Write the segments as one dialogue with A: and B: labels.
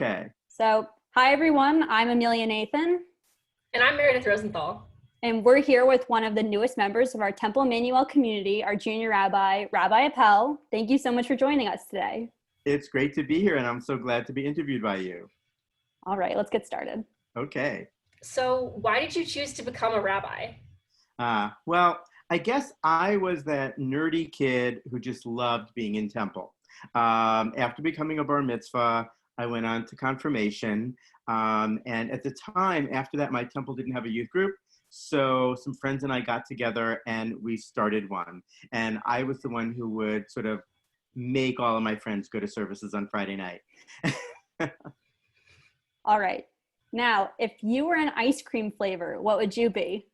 A: Okay.
B: So, hi everyone, I'm Emilia Nathan,
C: And I'm Meredith Rosenthal.
B: and we're here with one of the newest members of our Temple Emanu-El community, our junior rabbi, Rabbi Appell. Thank you so much for joining us today.
A: It's great to be here, and I'm so glad to be interviewed by you.
B: All right, let's get started.
A: Okay.
C: So why did you choose to become a rabbi?
A: Well, I guess I was that nerdy kid who just loved being in temple. After becoming a bar mitzvah, I went on to confirmation. And at the time, after that, my temple didn't have a youth group. So some friends and I got together and we started one. And I was the one who would sort of make all of my friends go to services on Friday night.
B: All right. Now, if you were an ice cream flavor, what would you be?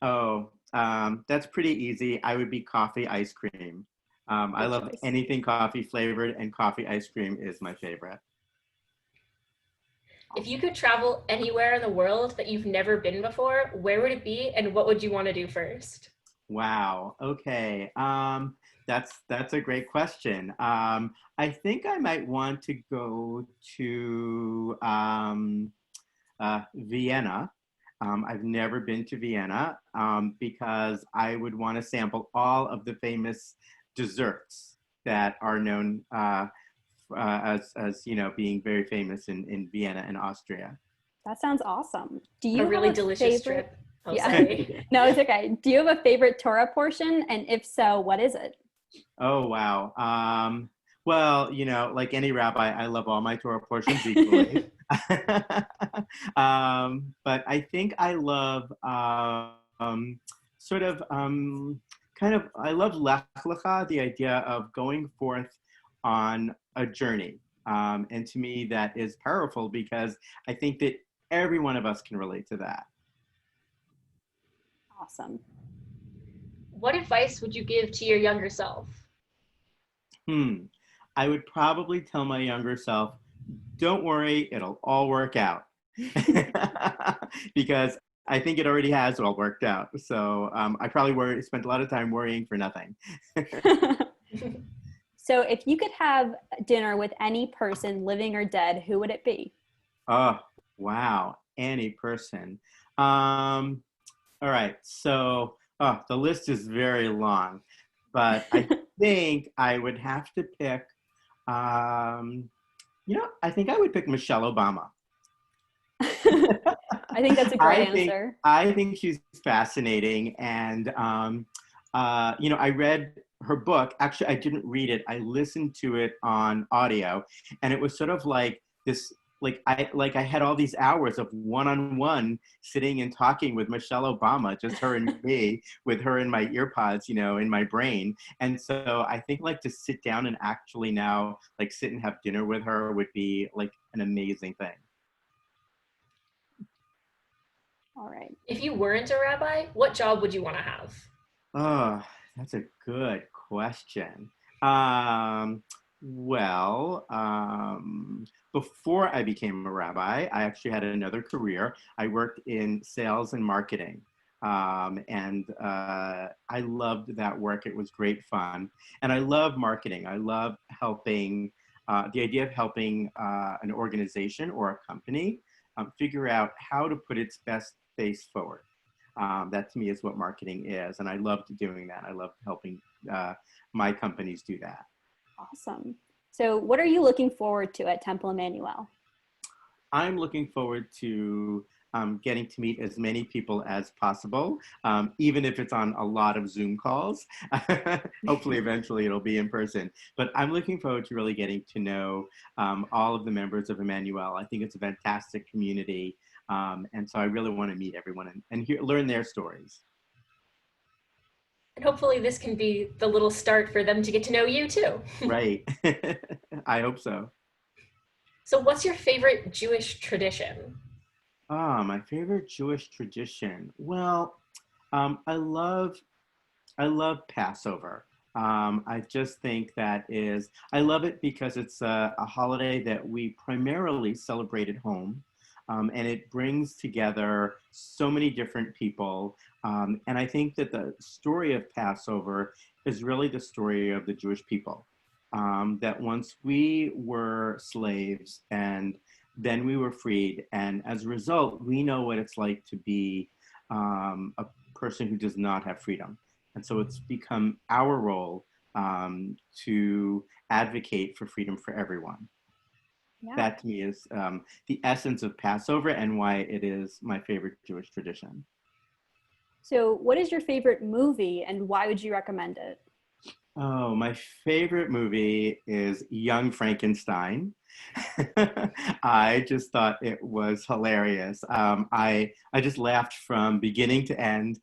A: Oh, that's pretty easy. I would be coffee ice cream. I
B: Good
A: love
B: choice.
A: anything coffee flavored, and coffee ice cream is my favorite.
C: If you could travel anywhere in the world that you've never been before, where would it be and what would you want to do first?
A: Wow. Okay. That's a great question. I think I might want to go to Vienna. I've never been to Vienna because I would want to sample all of the famous desserts that are known as being very famous in Vienna and Austria.
B: That sounds awesome. Do you
C: A really
B: have a
C: delicious
B: favorite?
C: trip. Oh,
B: Yeah.
C: sorry.
B: No, it's okay. Do you have a favorite Torah portion? And if so, what is it?
A: Oh, wow. Well, like any rabbi, I love all my Torah portions equally. But I think I love I love Lech Lecha, the idea of going forth on a journey. And to me, that is powerful because I think that every one of us can relate to that.
B: Awesome.
C: What advice would you give to your younger self?
A: I would probably tell my younger self, don't worry, it'll all work out. Because I think it already has all worked out. So I probably spent a lot of time worrying for nothing.
B: So if you could have dinner with any person, living or dead, who would it be?
A: Oh, wow. Any person. All right. So the list is very long, but I think I would have to pick, I think I would pick Michelle Obama.
B: I think that's a great answer.
A: I think she's fascinating. And, I read her book. Actually, I didn't read it. I listened to it on audio. And it was sort of like this, I had all these hours of one-on-one sitting and talking with Michelle Obama, just her and me, with her in my earpods, in my brain. And so I think to sit down and actually now sit and have dinner with her would be an amazing thing.
B: All right.
C: If you weren't a rabbi, what job would you want to have?
A: Oh, that's a good question. Before I became a rabbi, I actually had another career. I worked in sales and marketing. And I loved that work. It was great fun. And I love marketing. I love helping, the idea of helping an organization or a company figure out how to put its best face forward. That to me is what marketing is. And I loved doing that. I loved helping my companies do that.
B: Awesome. So what are you looking forward to at Temple Emanu-El?
A: I'm looking forward to getting to meet as many people as possible, even if it's on a lot of Zoom calls. Hopefully, eventually it'll be in person. But I'm looking forward to really getting to know all of the members of Emanu-El. I think it's a fantastic community. And so I really want to meet everyone and learn their stories.
C: And hopefully this can be the little start for them to get to know you too.
A: Right. I hope so.
C: So what's your favorite Jewish tradition?
A: My favorite Jewish tradition. Well, I love Passover. I just think I love it because it's a holiday that we primarily celebrate at home. And it brings together so many different people. And I think that the story of Passover is really the story of the Jewish people. that once we were slaves and then we were freed, and as a result, we know what it's like to be a person who does not have freedom. And so it's become our role to advocate for freedom for everyone. Yeah. That to me is the essence of Passover and why it is my favorite Jewish tradition.
B: So what is your favorite movie and why would you recommend it?
A: Oh, my favorite movie is Young Frankenstein. I just thought it was hilarious. I just laughed from beginning to end.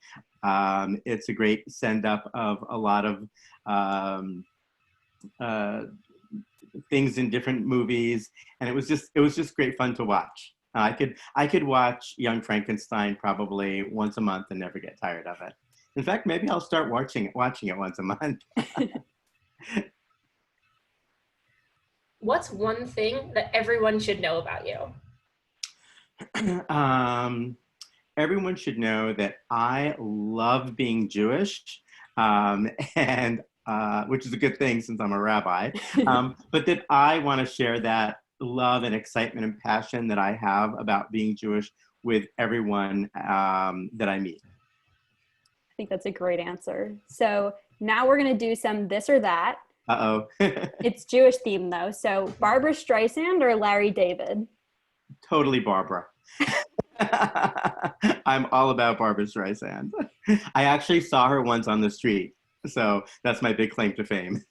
A: It's a great send-up of a lot of things in different movies, and it was just great fun to watch. I could watch Young Frankenstein probably once a month and never get tired of it. In fact, maybe I'll start watching it once a month.
C: What's one thing that everyone should know about you?
A: Everyone should know that I love being Jewish, and which is a good thing since I'm a rabbi, but that I want to share that love and excitement and passion that I have about being Jewish with everyone that I meet.
B: I think that's a great answer. So now we're going to do some this or that.
A: Uh-oh.
B: It's Jewish themed though. So Barbra Streisand or Larry David?
A: Totally Barbra. I'm all about Barbra Streisand. I actually saw her once on the street. So that's my big claim to fame.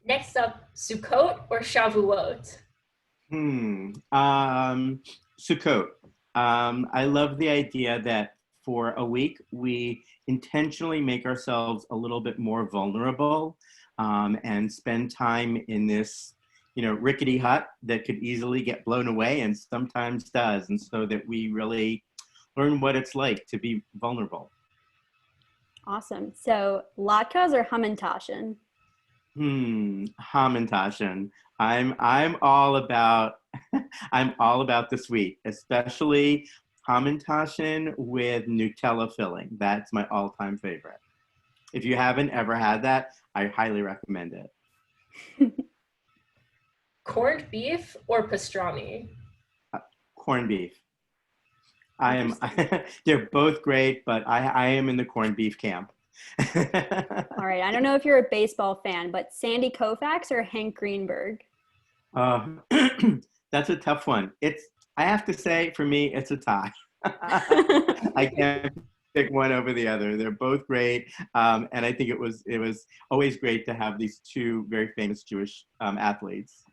C: Next up, Sukkot or Shavuot?
A: Sukkot. I love the idea that for a week, we intentionally make ourselves a little bit more vulnerable and spend time in this, rickety hut that could easily get blown away and sometimes does. And so that we really learn what it's like to be vulnerable.
B: Awesome. So latkes or Hamantaschen?
A: Hamantaschen. I'm all about the sweet, especially Hamantaschen with Nutella filling. That's my all-time favorite. If you haven't ever had that, I highly recommend it.
C: Corned beef or pastrami?
A: Corned beef. They're both great, but I am in the corned beef camp.
B: All right. I don't know if you're a baseball fan, but Sandy Koufax or Hank Greenberg?
A: That's a tough one. I have to say, for me, it's a tie. I can't pick one over the other. They're both great, and I think it was always great to have these two very famous Jewish athletes.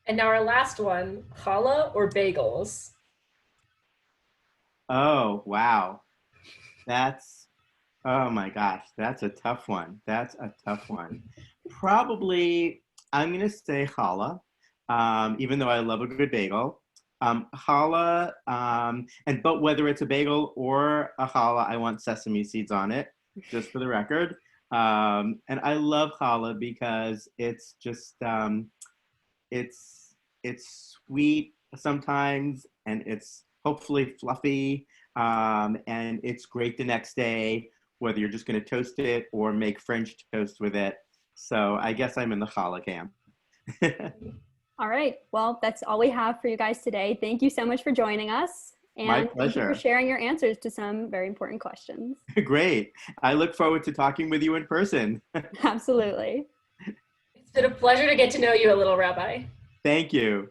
C: And now our last one, challah or bagels?
A: Oh, wow. Oh my gosh, that's a tough one. Probably, I'm going to say challah, even though I love a good bagel. Challah, but whether it's a bagel or a challah, I want sesame seeds on it, just for the record. And I love challah because it's just, it's sweet sometimes, and it's hopefully fluffy, and it's great the next day, whether you're just going to toast it or make French toast with it. So I guess I'm in the challah camp.
B: All right. Well, that's all we have for you guys today. Thank you so much for joining us. And
A: my pleasure.
B: Thank you for sharing your answers to some very important questions.
A: Great. I look forward to talking with you in person.
B: Absolutely.
C: It's been a pleasure to get to know you a little, Rabbi.
A: Thank you.